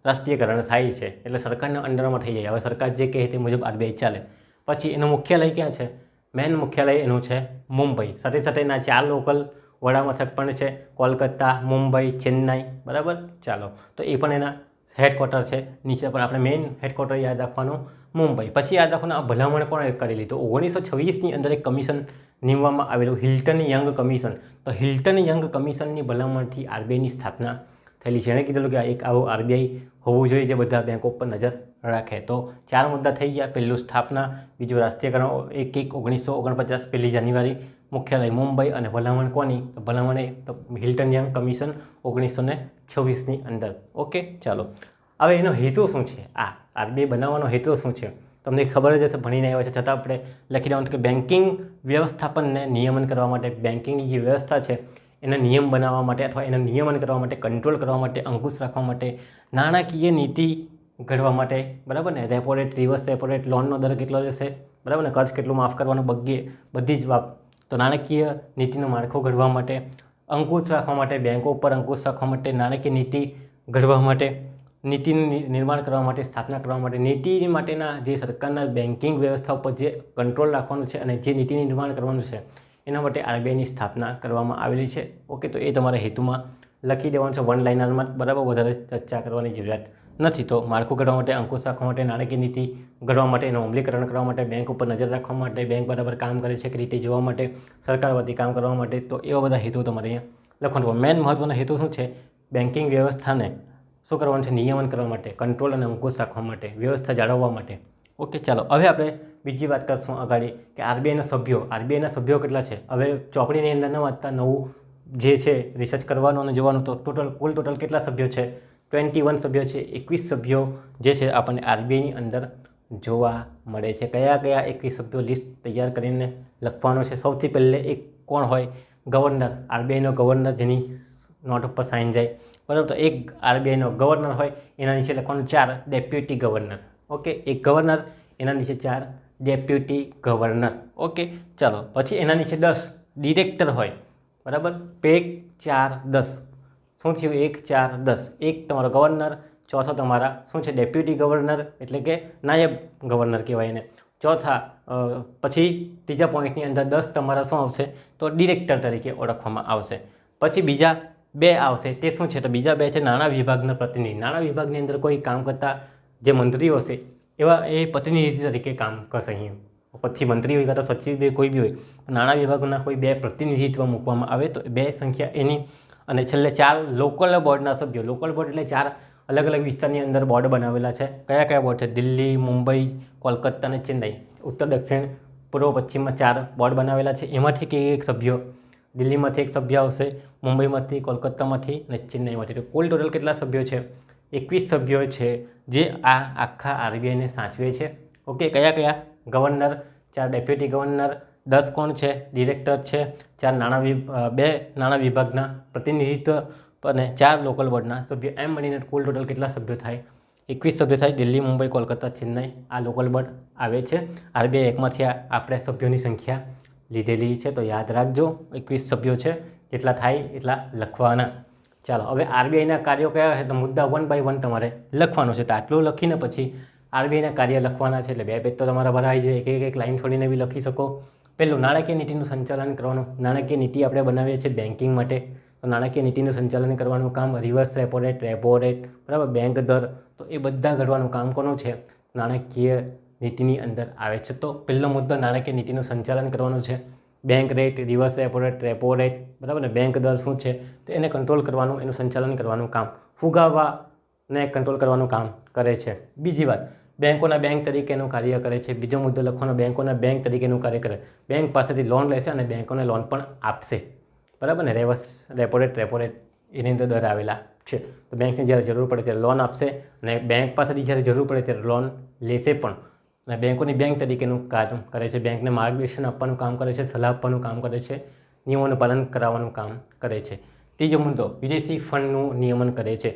રાષ્ટ્રીયકરણ થાય છે એટલે સરકારના અંડરમાં થઈ જાય. હવે સરકાર જે કહે તે મુજબ RBI ચાલે. પછી એનું મુખ્યાલય ક્યાં છે? મેન મુખ્યાલય એનું છે મુંબઈ. સાથે સાથે એના 4 લોકલ વડામથક પણ છે, કોલકાતા, મુંબઈ, ચેન્નાઈ, બરાબર. ચાલો, તો એ પણ એના હેડક્વાર્ટર છે. નીચે પણ આપણે મેઇન હેડક્વાર્ટર યાદ રાખવાનું મુંબઈ. પછી યાદ રાખવાનું આ ભલામણ કોણે કરેલી? તો 1926ની અંદર એક કમિશન નિમવામાં આવેલું, હિલ્ટન યંગ કમિશન. તો હિલ્ટન યંગ કમિશનની ભલામણથી RBIની સ્થાપના થયેલી છે. એણે કીધેલું કે આ એક આવું આરબીઆઈ હોવું જોઈએ જે બધા બેંકો પર નજર રાખે. તો 4 મુદ્દા થઈ ગયા. પહેલું સ્થાપના, બીજું રાષ્ટ્રીયકરણ 1/1/1949, 1 જાન્યુઆરી, મુખ્યાલય મુંબઈ, અને ભલામણ કોની? તો ભલામણ એ તો હિલ્ટન યંગ કમિશન 1926ની અંદર. ઓકે, ચાલો હવે એનો હેતુ શું છે? આ આરબીઆઈ બનાવવાનો હેતુ શું છે? તમને ખબર જ હશે, ભણીને આવ્યા છે, છતાં આપણે લખી દેવાનું કે બેન્કિંગ વ્યવસ્થાપનને નિયમન કરવા માટે, બેન્કિંગની જે વ્યવસ્થા છે એના નિયમ બનાવવા માટે અથવા એનું નિયમન કરવા માટે, કંટ્રોલ કરવા માટે, અંકુશ રાખવા માટે, નાણાકીય નીતિ ઘડવા માટે, બરાબર ને, repo rate, reverse repo rate, લોનનો દર કેટલો રહેશે, બરાબર ને, કર્જ કેટલું માફ કરવાનું, બધી જ વાત. તો નાણાકીય નીતિનું માળખું ઘડવા માટે, અંકુશ રાખવા માટે, બેન્કો ઉપર અંકુશ રાખવા માટે, નાણાકીય નીતિ ઘડવા માટે, નીતિનું નિર્માણ કરવા માટે, સ્થાપના કરવા માટે, નીતિ માટેના જે સરકારના બેન્કિંગ વ્યવસ્થા ઉપર જે કંટ્રોલ રાખવાનું છે અને જે નીતિનું નિર્માણ કરવાનું છે એના માટે આરબીઆઈની સ્થાપના કરવામાં આવેલી છે. ઓકે, તો એ તમારા હેતુમાં લખી દેવાનું છે, 1 લાઇનરમાં, બરાબર, વધારે ચર્ચા કરવાની જરૂરિયાત નથી. તો માળખું ઘડવા માટે, અંકુશ રાખવા માટે, નાણાકીય નીતિ ઘડવા માટે, એનું અમલીકરણ કરવા માટે, બેંક ઉપર નજર રાખવા માટે, બેંક બરાબર કામ કરે છે કે રીતે જોવા માટે, સરકાર વતી કામ કરવા માટે. તો એવા બધા હેતુ તમારે અહીંયા લખવાનું. મેન મહત્ત્વનો હેતુ શું છે? બેન્કિંગ વ્યવસ્થાને શું કરવાનું છે? નિયમન કરવા માટે, કંટ્રોલ અને અંકુશ રાખવા માટે, વ્યવસ્થા જાળવવા માટે. ઓકે, ચાલો હવે આપણે બીજી વાત કરશું આગળ કે આરબીઆઈના સભ્યો કેટલા છે? હવે ચોપડીની અંદર ન વાંચતા નવું જે છે રિસર્ચ કરવાનું અને જોવાનું. તો કુલ ટોટલ કેટલા સભ્યો છે? 21 સભ્યો છે. 21 સભ્યો જે છે આપણને આરબીઆઈની અંદર જોવા મળે છે. કયા 21 સભ્યો લિસ્ટ તૈયાર કરીને લખવાનું છે. સૌથી પહેલે એક કોણ હોય? ગવર્નર, આરબીઆઈનો ગવર્નર, જેની નોટ ઉપર સાઇન જાય, બરાબર. તો એક આરબીઆઈનો ગવર્નર હોય, એના નીચે લખવાનું 4 ડેપ્યુટી ગવર્નર. ઓકે, એક ગવર્નર, એના નીચે 4 ડેપ્યુટી ગવર્નર. ઓકે, ચાલો પછી એના નીચે 10 ડિરેક્ટર હોય, બરાબર. 1 4 10 શું થયું? 1 4 10. એક તમારો ગવર્નર, ચોથો તમારા શું છે? ડેપ્યુટી ગવર્નર, એટલે કે નાયબ ગવર્નર કહેવાય એને. ચોથા પછી ત્રીજા પોઈન્ટની અંદર 10 તમારા શું આવશે? તો ડિરેક્ટર તરીકે ઓળખવામાં આવશે. પછી બીજા 2 આવશે, તે શું છે? તો બીજા 2 છે નાણાં વિભાગના પ્રતિનિધિ. નાણાં વિભાગની અંદર કોઈ કામ કરતા જે મંત્રીઓ હશે એવા એ પ્રતિનિધિ તરીકે કામ કરશે. અહીંયા પછી મંત્રી હોય કાં તો સચિવ કોઈ બી હોય, નાણાં વિભાગના કોઈ 2 પ્રતિનિધિત્વ મૂકવામાં આવે તો 2 સંખ્યા એની. અને છેલ્લે 4 લોકલ બોર્ડના સભ્યો. લોકલ બોર્ડ એટલે 4 અલગ અલગ વિસ્તારની અંદર બોર્ડ બનાવેલા છે. કયા બોર્ડ છે? દિલ્હી, મુંબઈ, કોલકાતા અને ચેન્નઈ. ઉત્તર, દક્ષિણ, પૂર્વ, પશ્ચિમમાં 4 બોર્ડ બનાવેલા છે. એમાંથી એક સભ્યો, દિલ્હીમાંથી એક સભ્ય આવશે, મુંબઈમાંથી, કોલકાતામાંથી અને ચેન્નઈમાંથી. તો કુલ ટોટલ કેટલા સભ્યો છે? 21 સભ્યો છે જે આ આખા આરબીઆઈને સાચવે છે. ઓકે, કયા? ગવર્નર, 4 ડેપ્યુટી ગવર્નર, 10 કોણ છે? ડિરેક્ટર છે, 4 2 નાણાં વિભાગના પ્રતિનિધિત્વ અને 4 લોકલ બોર્ડના સભ્યો. એમ મળીને કુલ ટોટલ કેટલા સભ્યો થાય? 21 સભ્યો થાય. દિલ્હી, મુંબઈ, કોલકાતા, ચેન્નઈ આ લોકલ બોર્ડ આવે છે. આરબીઆઈ એકમાંથી આપણે સભ્યોની સંખ્યા લીધેલી છે. તો યાદ રાખજો, 21 સભ્યો છે, કેટલા થાય એટલા લખવાના. ચાલો હવે આરબીઆઈના કાર્યો કયા છે? તો મુદ્દા 1 by 1 તમારે લખવાનું છે. તો આટલું લખીને પછી આરબીઆઈના કાર્ય લખવાના છે. એટલે 2 પેજ તો તમારા ભરાઈ જાય. એક લાઈન છોડીને બી લખી શકો. પહેલું, નાણાકીય નીતિનું સંચાલન કરવાનું. નાણાકીય નીતિ આપણે બનાવીએ છીએ બેન્કિંગ માટે. તો નાણાકીય નીતિનું સંચાલન કરવાનું કામ, રિવર્સ રેપો રેટ, બરાબર, બેંક દર, તો એ બધા ઘડવાનું કામ કોનું છે? નાણાકીય નીતિની અંદર આવે છે. તો પહેલો મુદ્દો નાણાકીય નીતિનું સંચાલન કરવાનું છે. Bank rate, reverse repo rate, બરાબર ને, બેંક દર શું છે તો એને કંટ્રોલ કરવાનું, એનું સંચાલન કરવાનું કામ, ફુગાવાને કંટ્રોલ કરવાનું કામ કરે છે. બીજી વાત, બેંકોના બેંક તરીકેનું કાર્ય કરે છે. બીજો મુદ્દો લખવાનો, બેંકોના બેંક તરીકેનું કાર્ય કરે. બેંક પાસેથી લોન લેશે અને બેંકોને લોન પણ આપશે, બરાબર ને. રિવર્સ રેપો રેટ એની અંદર દર આવેલા છે. તો બેંકને જ્યારે જરૂર પડે ત્યારે લોન આપશે અને બેંક પાસેથી જ્યારે જરૂર પડે ત્યારે લોન લેશે પણ. અને બેંકોની બેંક તરીકેનું કામ કરે છે. બેંકને માર્ગદર્શન આપવાનું કામ કરે છે, સલાહ આપવાનું કામ કરે છે, નિયમોનું પાલન કરાવવાનું કામ કરે છે. ત્રીજો મુદ્દો, વિદેશી ફંડનું નિયમન કરે છે.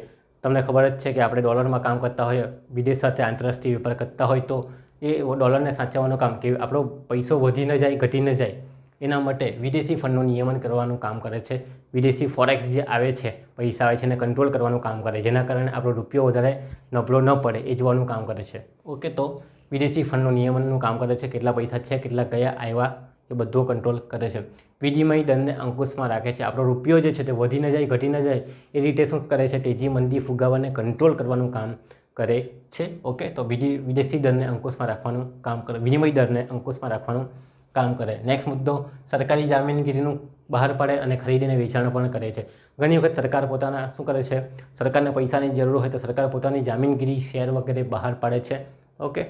તમને ખબર જ છે કે આપણે ડોલરમાં કામ કરતા હોઈએ, વિદેશ સાથે આંતરરાષ્ટ્રીય વેપાર કરતા હોય તો એ ડોલરને સાચવવાનું કામ, કે આપણો પૈસો વધી ન જાય, ઘટી ન જાય, એના માટે વિદેશી ફંડનું નિયમન કરવાનું કામ કરે છે. વિદેશી ફોરેક્સ જે આવે છે, પૈસા આવે છે, એને કંટ્રોલ કરવાનું કામ કરે, જેના કારણે આપણો રૂપિયો વધારે નબળો ન પડે એ જોવાનું કામ કરે છે. ઓકે, તો વિદેશી ફંડનું નિયમનનું કામ કરે છે. કેટલા પૈસા છે, કેટલા ગયા આવ્યા, એ બધું કંટ્રોલ કરે છે. વિનિમય દરને અંકુશમાં રાખે છે. આપણો રૂપિયો જે છે તે વધી ન જાય, ઘટી ન જાય એ રીતે શું કરે છે? તેજી, મંદી, ફુગાવાને કંટ્રોલ કરવાનું કામ કરે છે. ઓકે, તો વિદેશી દરને અંકુશમાં રાખવાનું કામ કરે, વિનિમય દરને અંકુશમાં રાખવાનું કામ કરે. નેક્સ્ટ મુદ્દો, સરકારી જામીનગીરીનું બહાર પાડે અને ખરીદીને વેચાણ પણ કરે છે. ઘણી વખત સરકાર પોતાના શું કરે છે, સરકારને પૈસાની જરૂર હોય તો સરકાર પોતાની જામીનગીરી શેર વગેરે બહાર પાડે છે. ઓકે,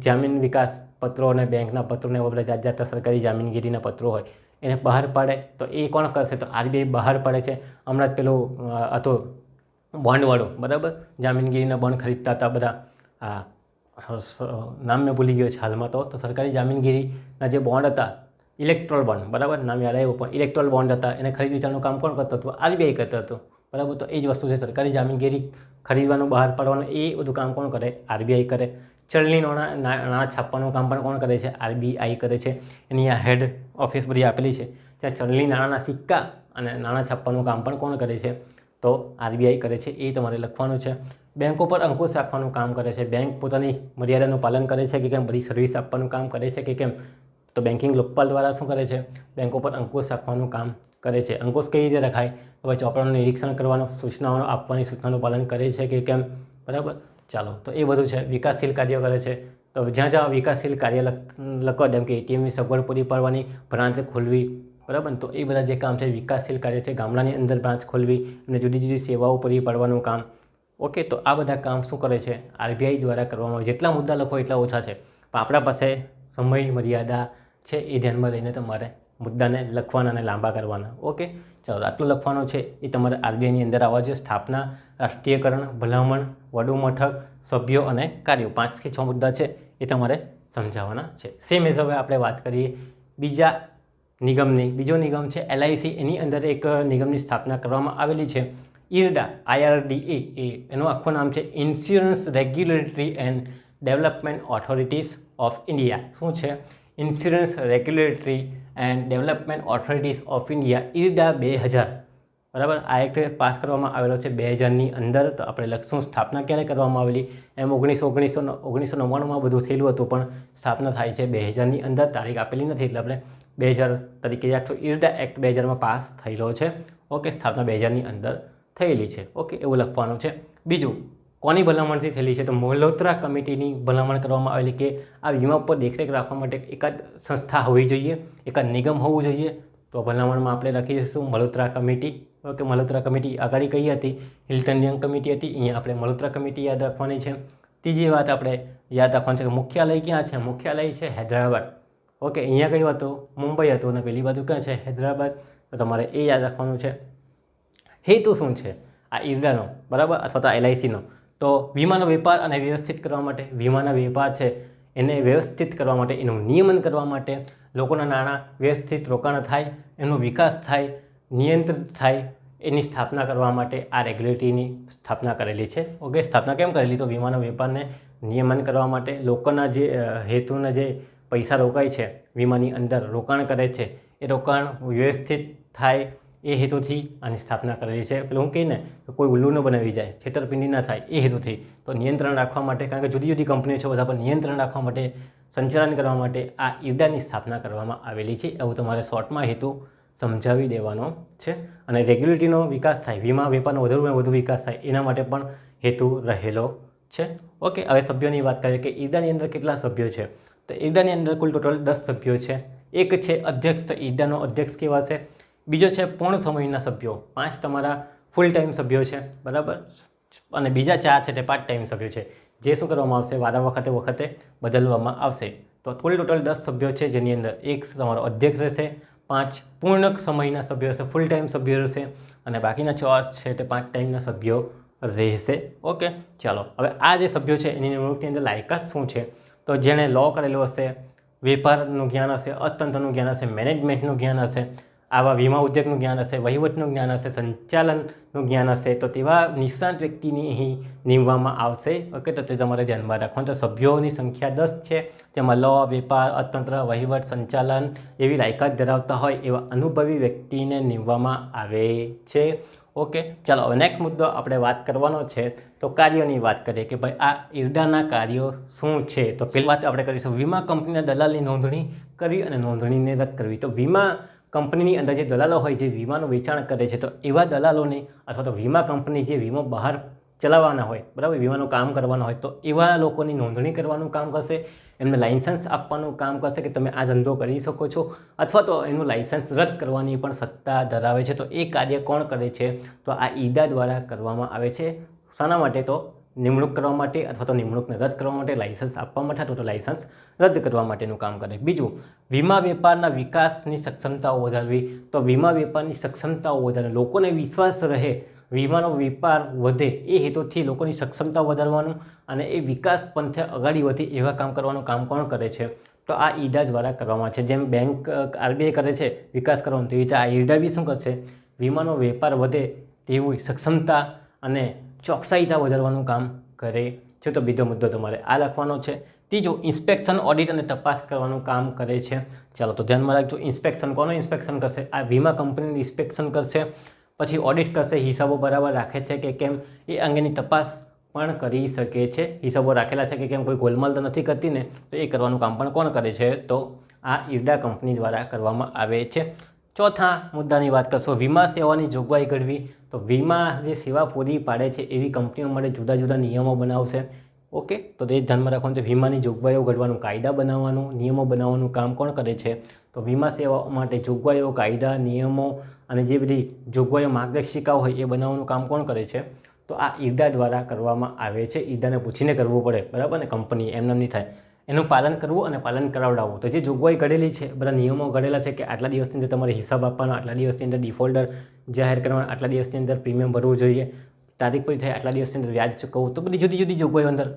જામીન વિકાસ પત્રો અને બેંકના પત્રોને એવા બધા જાતના સરકારી જામીનગીરીના પત્રો હોય એને બહાર પાડે. તો એ કોણ કરશે? તો RBI બહાર પાડે છે. હમણાં જ પેલું હતો બોન્ડવાળો, બરાબર, જામીનગીરીના બોન્ડ ખરીદતા હતા બધા. નામ મેં ભૂલી ગયો છે હાલમાં. તો સરકારી જામીનગીરીના જે બોન્ડ હતા, ઇલેક્ટ્રોલ બોન્ડ, બરાબર, નામ યાદ આવ્યું, પણ ઇલેક્ટ્રોલ બોન્ડ હતા, એને ખરીદ વેચાણનું કામ કોણ કરતું હતું? RBI કરતું હતું, બરાબર. તો એ જ વસ્તુ છે, સરકારી જામીનગીરી ખરીદવાનું, બહાર પાડવાનું, એ બધું કામ કોણ કરે? RBI કરે. ચલણી નાણાં છાપવાનું કામ પણ કોણ કરે છે? RBI કરે છે. એની આ હેડ ઓફિસ બધી આપેલી છે. ત્યાં ચલણી નાણાંના સિક્કા અને નાણાં છાપવાનું કામ પણ કોણ કરે છે? તો RBI કરે છે. એ તમારે લખવાનું છે. બેંકો પર અંકુશ રાખવાનું કામ કરે છે. બેંક પોતાની મર્યાદાનું પાલન કરે છે કે કેમ? બધી સર્વિસ આપવાનું કામ કરે છે કે કેમ? તો બેન્કિંગ લોકપાલ દ્વારા શું કરે છે? બેંકો પર અંકુશ રાખવાનું કામ કરે છે. અંકુશ કઈ રીતે રખાય? તો ભાઈ ચોપડાનું નિરીક્ષણ કરવાનું, સૂચનાઓ આપવાની, સૂચનાનું પાલન કરે છે કે કેમ? બરાબર. ચાલો, તો એ બધું છે. વિકાસશીલ કાર્યો કરે છે. તો જ્યાં જ્યાં વિકાસશીલ કાર્ય લખવા, જેમ કે ATMની સગવડ પૂરી પાડવાની, બ્રાન્ચ ખોલવી, બરાબર. તો એ બધા જે કામ છે વિકાસશીલ કાર્ય છે. ગામડાની અંદર બ્રાન્ચ ખોલવી અને જુદી જુદી સેવાઓ પૂરી પાડવાનું કામ. ઓકે, તો આ બધા કામ શું કરે છે? RBI દ્વારા કરવામાં આવે. જેટલા મુદ્દા લખો એટલા ઓછા છે, પણ આપણા પાસે સમય મર્યાદા છે, એ ધ્યાનમાં લઈને તમારે મુદ્દાને લખવાના અને લાંબા કરવાના. ઓકે, ચાલો, આટલું લખવાનું છે. એ તમારે RBIની અંદર આવવા જોઈએ. સ્થાપના, રાષ્ટ્રીયકરણ, ભલામણ, વડું મથક, સભ્યો અને કાર્યો, 5 કે 6 મુદ્દા છે, એ તમારે સમજાવવાના છે. સેમ એઝ હવે આપણે વાત કરીએ બીજા નિગમની. બીજો નિગમ છે LIC. એની અંદર એક નિગમની સ્થાપના કરવામાં આવેલી છે, IRDA, IRDA. એનું આખું નામ છે insurance regulatory and development authorities of India. શું છે? Insurance regulatory and development authorities of India, IRDA 2000, બરાબર. આ એક્ટ પાસ કરવામાં આવેલો છે 2000ની અંદર. તો આપણે લખશું સ્થાપના ક્યારે કરવામાં આવેલી. એમ 1999માં બધું થયેલું હતું, પણ સ્થાપના થાય છે 2000ની અંદર. તારીખ આપેલી નથી એટલે આપણે 2000 તરીકે યાદ. તો IRDA એક્ટ 2000માં પાસ થયેલો છે. ઓકે, સ્થાપના 2000ની અંદર થયેલી છે. ઓકે, એવું લખવાનું છે. બીજું, કોની ભલામણથી થયેલી છે? તો મલ્હોત્રા કમિટીની ભલામણ કરવામાં આવેલી કે આ વીમા ઉપર દેખરેખ રાખવા માટે એકાદ સંસ્થા હોવી જોઈએ, એકાદ નિગમ હોવું જોઈએ. તો ભલામણમાં આપણે લખી દઈશું Malhotra committee. Okay, Malhotra committee આગળ કઈ હતી? હિલ્ટન યંગ કમિટી હતી. અહીંયા આપણે મલ્હોત્રા કમિટી યાદ રાખવાની છે. ત્રીજી વાત આપણે યાદ રાખવાની છે કે મુખ્યાલય ક્યાં છે? મુખ્યાલય છે હૈદરાબાદ. ઓકે, અહીંયા કયું હતું? મુંબઈ હતું, અને પેલી બાજુ ક્યાં છે? હૈદરાબાદ. તો તમારે એ યાદ રાખવાનું છે. હેતુ શું છે આ IRDAનો, બરાબર, અથવા તો LICનો? તો વીમાનો વેપાર અને વ્યવસ્થિત કરવા માટે, વીમાના વેપાર છે એને વ્યવસ્થિત કરવા માટે, એનું નિયમન કરવા માટે, લોકોના નાણાં વ્યવસ્થિત રોકાણ થાય, એનો વિકાસ થાય, નિયંત્રિત થાય, એની સ્થાપના કરવા માટે આ રેગ્યુલેટરીની સ્થાપના કરેલી છે. ઓકે, સ્થાપના કેમ કરેલી? તો વીમાના વેપારને નિયમન કરવા માટે, લોકોના જે હેતુના જે પૈસા રોકાય છે, વીમાની અંદર રોકાણ કરે છે, એ રોકાણ વ્યવસ્થિત થાય, એ હેતુથી આની સ્થાપના કરેલી છે. પેલું હું કહીને કોઈ ઉલ્લુ ન બનાવી જાય, છેતરપિંડી ના થાય, એ હેતુથી. તો નિયંત્રણ રાખવા માટે, કારણ કે જુદી જુદી કંપનીઓ છે, બધા પર નિયંત્રણ રાખવા માટે, સંચાલન કરવા માટે આ IRDAની સ્થાપના કરવામાં આવેલી છે. એવું તમારે શોર્ટમાં હેતુ સમજાવી દેવાનો છે. અને રેગ્યુલેટરીનો વિકાસ થાય, વીમા વેપારનો વધુમાં વધુ વિકાસ થાય, એના માટે પણ હેતુ રહેલો છે. ઓકે, હવે સભ્યોની વાત કરીએ કે IRDAની અંદર કેટલા સભ્યો છે. તો IRDAની અંદર કુલ ટોટલ 10 સભ્યો છે. એક છે અધ્યક્ષ. તો IRDAનો અધ્યક્ષ કેવા છે? બીજો છે પૂર્ણ સમયના સભ્યો, 5 તમારા ફૂલ ટાઈમ સભ્યો છે, બરાબર. અને બીજા 4 છે તે પાર્ટ ટાઈમ સભ્યો છે, જે શું કરવામાં આવશે? વારા વખતે બદલવામાં આવશે. તો કુલ ટોટલ 10 સભ્યો છે, જેની અંદર એક તમારો અધ્યક્ષ રહેશે, 5 પૂર્ણ સમયના સભ્યો રહેશે, ફૂલ ટાઈમ સભ્યો રહેશે, અને બાકીના 4 છે તે પાર્ટ ટાઈમના સભ્યો રહેશે. ઓકે, ચાલો, હવે આ જે સભ્યો છે એની નિમણૂકની અંદર લાયકાત શું છે? તો જેણે લો કરેલો હશે, વેપારનું જ્ઞાન હશે, અર્થતંત્રનું જ્ઞાન હશે, મેનેજમેન્ટનું જ્ઞાન હશે, આવા વીમા ઉદ્યોગનું જ્ઞાન હશે, વહીવટનું જ્ઞાન હશે, સંચાલનનું જ્ઞાન હશે, તો તેવા નિષ્ણાત વ્યક્તિની અહીં નીમવામાં આવશે. ઓકે, તો તે તમારે ધ્યાનમાં રાખવાનું. તો સભ્યોની સંખ્યા 10 છે, જેમાં લો, વેપાર, અર્થતંત્ર, વહીવટ, સંચાલન એવી લાયકાત ધરાવતા હોય એવા અનુભવી વ્યક્તિને નીમવામાં આવે છે. ઓકે, ચાલો, હવે નેક્સ્ટ મુદ્દો આપણે વાત કરવાનો છે. તો કાર્યોની વાત કરીએ કે ભાઈ આ IRDAના કાર્યો શું છે. તો પહેલી વાત આપણે કરીશું વીમા કંપનીના દલાલની નોંધણી કરવી અને નોંધણીને રદ કરવી. તો વીમા કંપનીની અંદર જે દલાલો હોય, જે વીમાનું વેચાણ કરે છે, તો એવા દલાલોને અથવા તો વીમા કંપની જે વીમો બહાર ચલાવવાના હોય, બરાબર, વીમાનું કામ કરવાના હોય, તો એવા લોકોની નોંધણી કરવાનું કામ કરશે, એમને લાઇસન્સ આપવાનું કામ કરશે કે તમે આ ધંધો કરી શકો છો, અથવા તો એનું લાઇસન્સ રદ કરવાની પણ સત્તા ધરાવે છે. તો એ કાર્ય કોણ કરે છે? તો આ ઈડા દ્વારા કરવામાં આવે છે. શાના માટે? તો નિમણૂક કરવા માટે, અથવા તો નિમણૂકને રદ કરવા માટે, લાઇસન્સ આપવા માટે, અથવા તો લાઇસન્સ રદ કરવા માટેનું કામ કરે. બીજું, વીમા વેપારના વિકાસની સક્ષમતાઓ વધારવી. તો વીમા વેપારની સક્ષમતાઓ વધારે, લોકોને વિશ્વાસ રહે, વીમાનો વેપાર વધે, એ હેતુથી લોકોની સક્ષમતા વધારવાનું અને એ વિકાસ પંથે આગળ વધે એવા કામ કરવાનું કામ કોણ કરે છે? તો આ ઈડા દ્વારા કરવામાં છે. જેમ બેંક RBI કરે છે વિકાસ કરવાનું, તેવી રીતે આ ઈડા બી શું કરશે? વીમાનો વેપાર વધે તેવી સક્ષમતા અને ચોકસાઈતા વધારવાનું કામ કરે છે. તો બીજો મુદ્દો તમારે આ લખવાનો છે. ત્રીજો, ઇન્સ્પેક્શન, ઓડિટ અને તપાસ કરવાનું કામ કરે છે. ચાલો તો ધ્યાનમાં રાખજો. ઇન્સ્પેક્શન કોનું ઇન્સ્પેક્શન કરશે? આ વીમા કંપનીનું ઇન્સ્પેક્શન કરશે. પછી ઓડિટ કરશે, હિસાબો બરાબર રાખે છે કે કેમ એ અંગેની તપાસ પણ કરી શકે છે. હિસાબો રાખેલા છે કે કેમ, કોઈ ગોલમાલ તો નથી કરતી ને, તો એ કરવાનું કામ પણ કોણ કરે છે? તો આ ઈડા કંપની દ્વારા કરવામાં આવે છે. ચોથા મુદ્દાની વાત કરશો, વીમા સેવાની જોગવાઈ ઘડવી. તો વીમા જે સેવા પૂરી પાડે છે એવી કંપનીઓ માટે જુદા જુદા નિયમો બનાવશે. ઓકે, તો તે ધ્યાનમાં રાખવાનું છે. વીમાની જોગવાઈઓ ઘડવાનું, કાયદા બનાવવાનું, નિયમો બનાવવાનું કામ કોણ કરે છે? તો વીમા સેવાઓ માટે જોગવાઈઓ, કાયદા, નિયમો અને જે બધી જોગવાઈઓ, માર્ગદર્શિકાઓ હોય એ બનાવવાનું કામ કોણ કરે છે? તો આ ઈડા દ્વારા કરવામાં આવે છે. ઈડાને પૂછીને કરવું પડે, બરાબર ને, કંપની એમ નહીં થાય. એનું પાલન કરવું અને પાલન કરાવડાવવું. તો જે જોગવાઈ ઘડેલી છે, બધા નિયમો ઘડેલા છે કે આટલા દિવસની અંદર તમારે હિસાબ આપવાનો, આટલા દિવસની અંદર ડિફોલ્ટર જાહેર કરવાનો, આટલા દિવસની અંદર પ્રીમિયમ ભરવું જોઈએ, તારીખ પૂરી થાય આટલા દિવસની અંદર વ્યાજ ચૂકવવું, તો બધી જુદી જુદી જોગવાઈઓ અંદર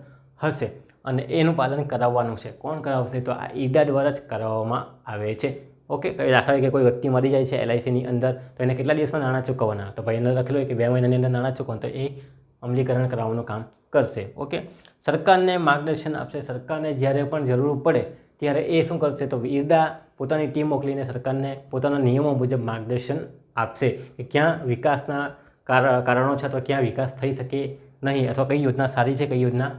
હશે અને એનું પાલન કરાવવાનું છે. કોણ કરાવશે? તો આ ઈડા દ્વારા જ કરાવવામાં આવે છે. ઓકે, દાખલા તરીકે કોઈ વ્યક્તિ મરી જાય છે LICની અંદર, તો એને કેટલા દિવસમાં નાણાં ચૂકવવાના? તો ભાઈ એને લખેલું હોય કે 2 મહિનાની અંદર નાણાં ચૂકવવાનું, તો એ અમલીકરણ કરાવવાનું કામ કરશે. ઓકે, સરકારને માર્ગદર્શન આપશે. સરકારને જ્યારે પણ જરૂર પડે ત્યારે એ શું કરશે? તો ઈડા પોતાની ટીમ મોકલીને સરકારને પોતાના નિયમો મુજબ માર્ગદર્શન આપશે કે ક્યાં વિકાસના કારણો છે, અથવા ક્યાં વિકાસ થઈ શકે નહીં, અથવા કઈ યોજના સારી છે, કઈ યોજના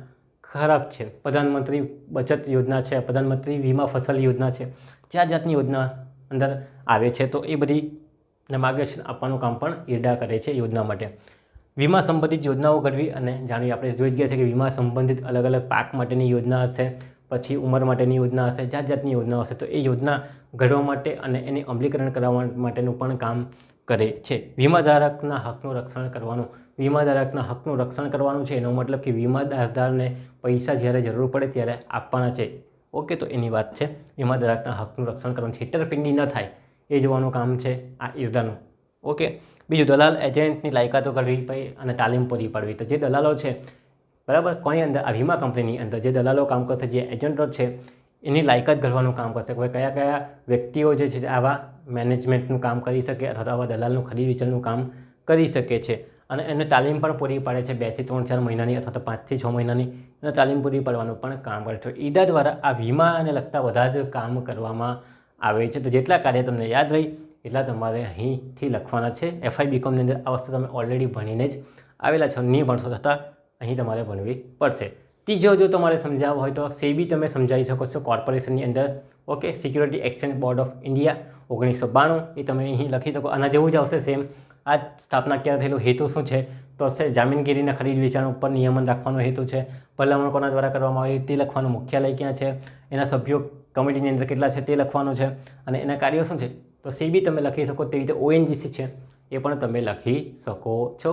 ખરાબ છે. પ્રધાનમંત્રી બચત યોજના છે, પ્રધાનમંત્રી વીમા ફસલ યોજના છે, જાત જાતની યોજના અંદર આવે છે. તો એ બધીને માર્ગદર્શન આપવાનું કામ પણ ઈડા કરે છે યોજના માટે. વીમા સંબંધિત યોજનાઓ ઘડવી અને જાણવી. આપણે જોઈ જ ગયા છે કે વીમા સંબંધિત અલગ અલગ પાક માટેની યોજના હશે, પછી ઉંમર માટેની યોજના હશે, જાત જાતની યોજનાઓ હશે. તો એ યોજના ઘડવા માટે અને એની અમલીકરણ કરવા માટેનું પણ કામ કરે છે. વીમાધારકના હકનું રક્ષણ કરવાનું. વીમાધારકના હકનું રક્ષણ કરવાનું છે એનો મતલબ કે વીમાધારકને પૈસા જ્યારે જરૂર પડે ત્યારે આપવાના છે. ઓકે, તો એની વાત છે. વીમાધારકના હકનું રક્ષણ કરવાનું, છેતરપિંડી ન થાય એ જોવાનું કામ છે આ ઈડાનું. ઓકે, બીજું, દલાલ એજન્ટની લાયકાતો કરવી ભાઈ અને તાલીમ પૂરી પાડવી. તો જે દલાલો છે, બરાબર, કોની અંદર? આ વીમા કંપનીની અંદર જે દલાલો કામ કરશે, જે એજન્ટો છે, એની લાયકાત ઘડવાનું કામ કરશે. કોઈ કયા કયા વ્યક્તિઓ જે છે આવા મેનેજમેન્ટનું કામ કરી શકે, અથવા તો આવા દલાલનું ખરીદ વેચાણનું કામ કરી શકે છે. અને એમને તાલીમ પણ પૂરી પાડે છે 2 થી 3-4 મહિનાની, અથવા તો 5 થી 6 મહિનાની અને તાલીમ પૂરી પાડવાનું પણ કામ કરે છે. ઈડા દ્વારા આ વીમાને લગતા બધા જ કામ કરવામાં આવે છે. તો જેટલા કાર્ય તમને યાદ રહી એટલા તમારે અહીંથી લખવાના છે. FI BComની અંદર આ વસ્તુ તમે ઓલરેડી ભણીને જ આવેલા છો, નહીં ભણશો છતાં અહીં તમારે ભણવી પડશે. ત્રીજો જો તમારે સમજાવવો હોય તો SEBI તમે સમજાવી શકો છો કોર્પોરેશનની અંદર. Okay, security exchange board of India 1992 એ તમે અહીં લખી શકો. આના જેવું જ આવશે સેમ. આ સ્થાપના ક્યારે થયેલું, હેતુ શું છે? તો હશે જામીનગીરીના ખરીદ વેચાણ ઉપર નિયમન રાખવાનો હેતુ છે. ભલામણ કોના દ્વારા કરવામાં આવી તે લખવાનું. મુખ્યાલય ક્યાં છે, એના સભ્યો કમિટીની અંદર કેટલા છે તે લખવાનું છે, અને એના કાર્યો શું છે. તો SEBI તમે લખી શકો. તેવી રીતે ONGC છે એ પણ તમે લખી શકો છો.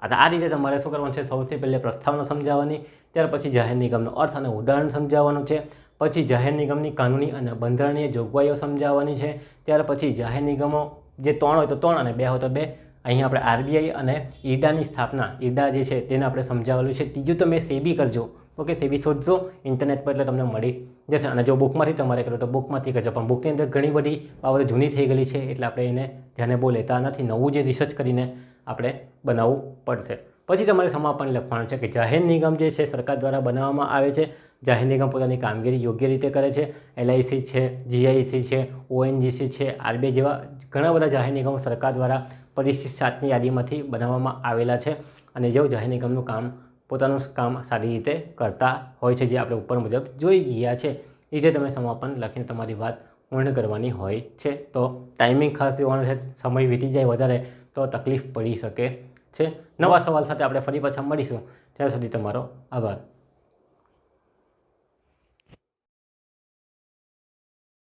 આ રીતે તમારે શું કરવાનું છે? સૌથી પહેલાં પ્રસ્તાવના સમજાવવાની, ત્યાર પછી જાહેર નિગમનો અર્થ અને ઉદાહરણ સમજાવવાનું છે, પછી જાહેર નિગમની કાનૂની અને બંધારણીય જોગવાઈઓ સમજાવવાની છે, ત્યાર પછી જાહેર નિગમો જે 3 હોય તો 3 અને 2 હોય તો 2. અહીં આપણે RBI અને ઈડાની સ્થાપના, ઈડા જે છે તેને આપણે સમજાવેલું છે. ત્રીજું તમે SEBI કરજો. ઓકે, SEBI શોધજો ઇન્ટરનેટ પર એટલે તમને મળી જશે. અને જો બુકમાંથી તમારે કરો તો બુકમાંથી કરજો, પણ બુકની અંદર ઘણી બધી બાબતો જૂની થઈ ગયેલી છે એટલે આપણે એને ધ્યાને બહુ લેતા નથી. નવું જે રિસર્ચ કરીને આપણે બનાવવું પડશે. પછી તમારે સમાપન લખવાનું છે કે જાહેર નિગમ જે છે સરકાર દ્વારા બનાવવામાં આવે છે. જાહેર નિગમ પોતાની કામગીરી યોગ્ય રીતે કરે છે. LIC છે, GIC છે, ONGC છે, RBI જેવા ઘણા બધા જાહેર નિગમો સરકાર દ્વારા પરિશિષ્ટ 7ની યાદીમાંથી બનાવવામાં આવેલા છે. અને જેઓ જાહેર નિગમનું કામ, પોતાનું કામ સારી રીતે કરતા હોય છે, જે આપણે ઉપર મુજબ જોઈ ગયા છે. એ રીતે તમે સમાપન લખીને તમારી વાત પૂર્ણ કરવાની હોય છે. તો ટાઈમિંગ ખાસ જોવાનું છે, સમય વીતી જાય વધારે તો તકલીફ પડી શકે છે. નવા સવાલ સાથે આપણે ફરી પાછા મળીશું. ત્યાં સુધી તમારો આભાર.